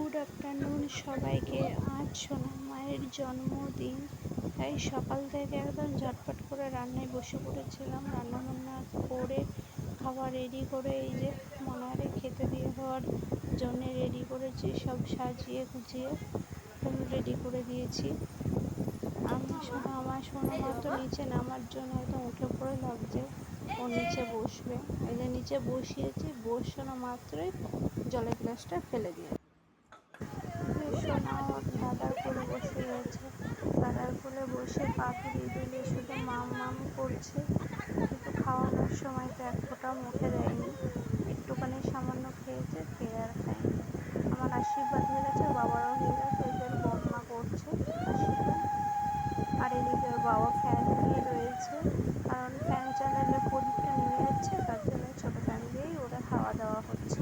Good afternoon সবাইকে। আজ সোনা মায়ের জন্মদিন, তাই সকাল থেকে একদম ঝটপট করে রান্নায় বসে পড়েছিলাম। রান্না বান্না করে খাবার রেডি করে এই যে মনারে খেতে দিয়ে হওয়ার জন্য রেডি করেছি, সব সাজিয়ে গুছিয়ে রেডি করে দিয়েছি। আমার সোনা মা তো নিচে নামার জন্য একদম উঠে পড়ে লাগছে, ও নিচে বসবে। এই যে নিচে বসিয়েছি, বসানো মাত্রই জলের গ্লাসটা ফেলে দিয়ে সোনা ওর দাদার কোলে বসে রয়েছে। দাদার কোলে বসে পাখি দিলে শুধু মাম মাম করছে, কিন্তু খাওয়ানোর সময় তো এক ফোঁটাও মুখে দেয়নি। একটুখানি সামান্য খেয়েছে, খেয়ে আর খায়নি। আমার আশীর্বাদ হয়ে গেছে, বাবারও হয়ে গেছে। এদের বন্যা করছে আশীর্বাদ। আর এদিকে ওর বাবা ফ্যান নিয়ে রয়েছে, কারণ ফ্যান চালালে প্রদীপটা নেমে যাচ্ছে, তার জন্য ছোটো ফ্যান দিয়েই ওরা খাওয়া দাওয়া হচ্ছে।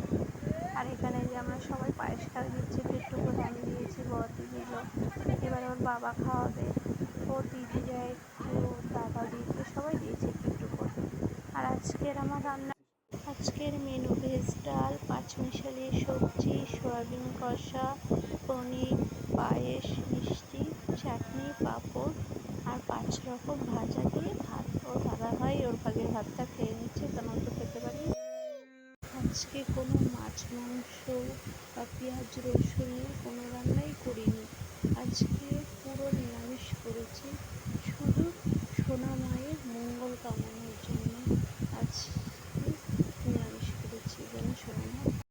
আর এখানে যে আমরা সবাই পায়েস খাওয়া দিচ্ছি, একটু করে আমি দিয়েছি, বড়দি দিল। এবার ওর বাবা খাওয়াবে, ওর দিদিরা একটু, দাদা দিদি সবাই দিয়েছে একটু করে। আর আজকের মেনু ভেজ ডাল, পাঁচমিশালি সবজি, সয়াবিন কষা, পনির, পায়েস, মিষ্টি, চাটনি, পাঁপড় আর 5 রকম ভাজা দিয়ে ভাত। ওর দাদা ভাই ওর ভাগের ভাতটা খেয়ে নিচ্ছে, কারণ তো খেতে পারি। আজকে কোনো মাছ মাংস বা পেঁয়াজ রসুনের কোনো রান্নাই করি।